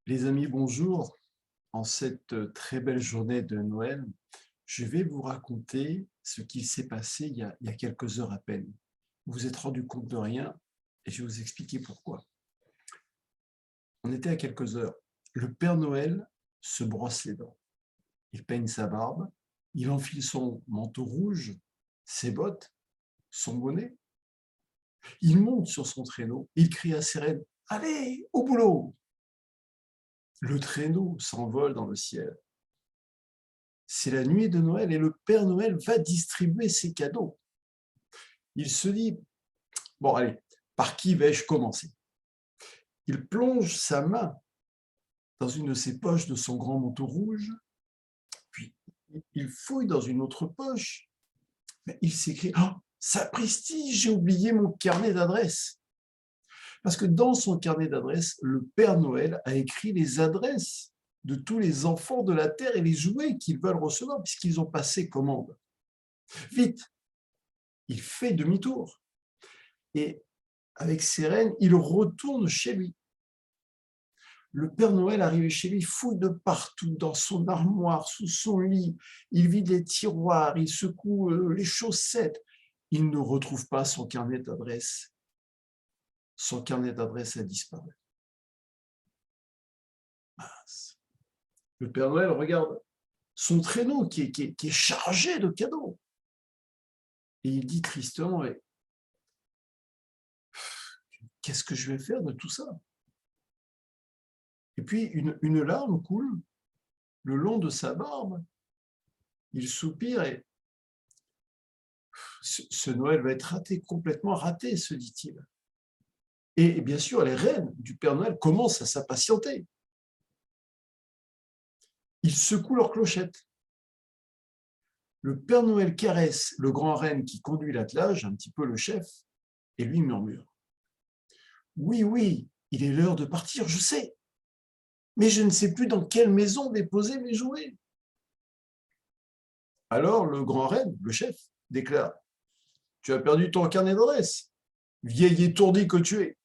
Les amis, bonjour. En cette très belle journée de Noël, je vais vous raconter ce qui s'est passé il y a quelques heures à peine. Vous vous êtes rendu compte de rien et je vais vous expliquer pourquoi. On était à quelques heures. Le Père Noël se brosse les dents. Il peigne sa barbe, il enfile son manteau rouge, ses bottes, son bonnet. Il monte sur son traîneau, il crie à ses reines: «Allez, au boulot!» Le traîneau s'envole dans le ciel. C'est la nuit de Noël et le Père Noël va distribuer ses cadeaux. Il se dit: bon, allez, par qui vais-je commencer? Il plonge sa main dans une de ses poches de son grand manteau rouge, puis il fouille dans une autre poche, mais il s'écrie: oh, sapristi, j'ai oublié mon carnet d'adresses. Parce que dans son carnet d'adresses, le Père Noël a écrit les adresses de tous les enfants de la terre et les jouets qu'ils veulent recevoir, puisqu'ils ont passé commande. Vite, il fait demi-tour. Et avec ses reines, il retourne chez lui. Le Père Noël arrivé chez lui, fouille de partout, dans son armoire, sous son lit, il vide les tiroirs, il secoue les chaussettes. Il ne retrouve pas son carnet d'adresse. Son carnet d'adresse a disparu. Mince. Le Père Noël regarde son traîneau qui est chargé de cadeaux. Et il dit tristement: qu'est-ce que je vais faire de tout ça? Et puis une larme coule le long de sa barbe. Il soupire et ce Noël va être raté, complètement raté, se dit-il. Et bien sûr, les reines du Père Noël commencent à s'impatienter. Ils secouent leurs clochettes. Le Père Noël caresse le grand reine qui conduit l'attelage, un petit peu le chef, et lui murmure: oui, oui, il est l'heure de partir, je sais, mais je ne sais plus dans quelle maison déposer mes jouets. Alors le grand reine, le chef, déclare: tu as perdu ton carnet d'adresse, vieil étourdi que tu es.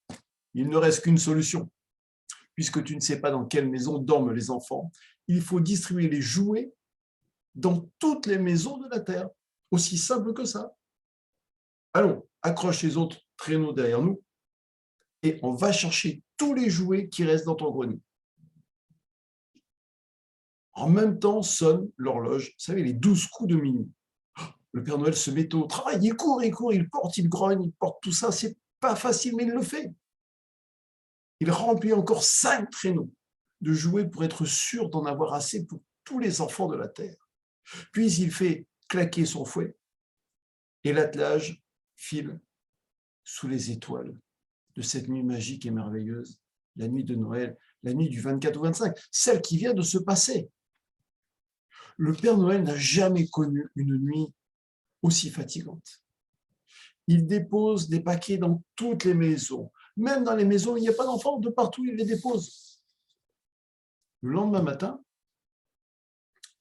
Il ne reste qu'une solution. Puisque tu ne sais pas dans quelle maison dorment les enfants, il faut distribuer les jouets dans toutes les maisons de la Terre. Aussi simple que ça. Allons, accroche les autres traîneaux derrière nous et on va chercher tous les jouets qui restent dans ton grenier. En même temps sonne l'horloge, vous savez, les 12 coups de minuit. Le Père Noël se met au travail, il court, il porte, il grogne, il porte tout ça. C'est pas facile, mais il le fait. Il remplit encore 5 traîneaux de jouets pour être sûr d'en avoir assez pour tous les enfants de la Terre. Puis il fait claquer son fouet et l'attelage file sous les étoiles de cette nuit magique et merveilleuse, la nuit de Noël, la nuit du 24 au 25, celle qui vient de se passer. Le Père Noël n'a jamais connu une nuit aussi fatigante. Il dépose des paquets dans toutes les maisons, même dans les maisons où il n'y a pas d'enfants, de partout il les dépose. Le lendemain matin,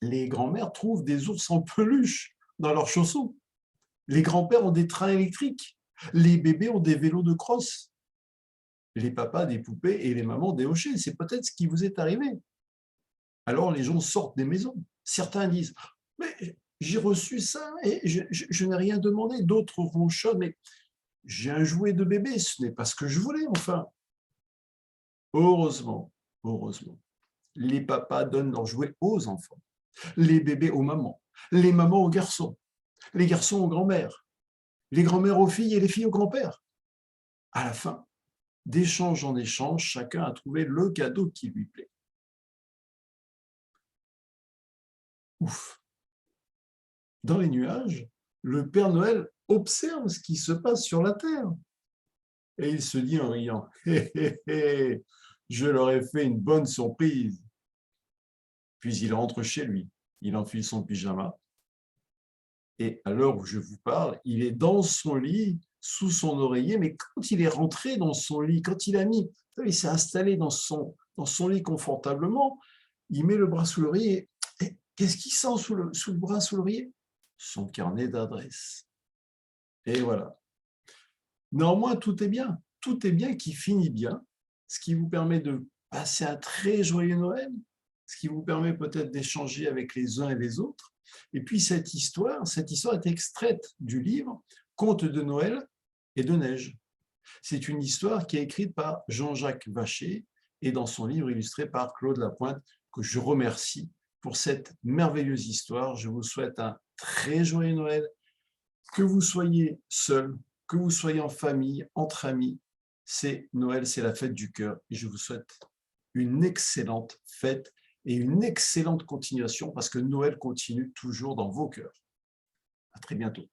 les grands-mères trouvent des ours en peluche dans leurs chaussons. Les grands-pères ont des trains électriques. Les bébés ont des vélos de crosse. Les papas des poupées et les mamans des hochets. C'est peut-être ce qui vous est arrivé. Alors les gens sortent des maisons. Certains disent: mais j'ai reçu ça et je n'ai rien demandé. D'autres ronchonnent: mais j'ai un jouet de bébé, ce n'est pas ce que je voulais, enfin. Heureusement, heureusement, les papas donnent leurs jouets aux enfants, les bébés aux mamans, les mamans aux garçons, les garçons aux grands-mères, les grands-mères aux filles et les filles aux grands-pères. À la fin, d'échange en échange, chacun a trouvé le cadeau qui lui plaît. Ouf! Dans les nuages, le Père Noël observe ce qui se passe sur la Terre et il se dit en riant: hé, hé, hé, je leur ai fait une bonne surprise. Puis il rentre chez lui, il enfile son pyjama et à l'heure où je vous parle, il est dans son lit, sous son oreiller, mais quand il est rentré dans son lit, quand il s'est installé dans son lit confortablement, il met le bras sous l'oreiller. Et qu'est-ce qu'il sent sous le bras, sous l'oreiller? Son carnet d'adresse. Et voilà. Néanmoins, tout est bien qui finit bien, ce qui vous permet de passez un très joyeux Noël, ce qui vous permet peut-être d'échanger avec les uns et les autres. Et puis cette histoire est extraite du livre Contes de Noël et de neige. C'est une histoire qui est écrite par Jean-Jacques Vacher et dans son livre illustré par Claude Lapointe, que je remercie pour cette merveilleuse histoire. Je vous souhaite un très joyeux Noël, que vous soyez seul, que vous soyez en famille, entre amis. C'est Noël, c'est la fête du cœur et je vous souhaite une excellente fête et une excellente continuation parce que Noël continue toujours dans vos cœurs. À très bientôt.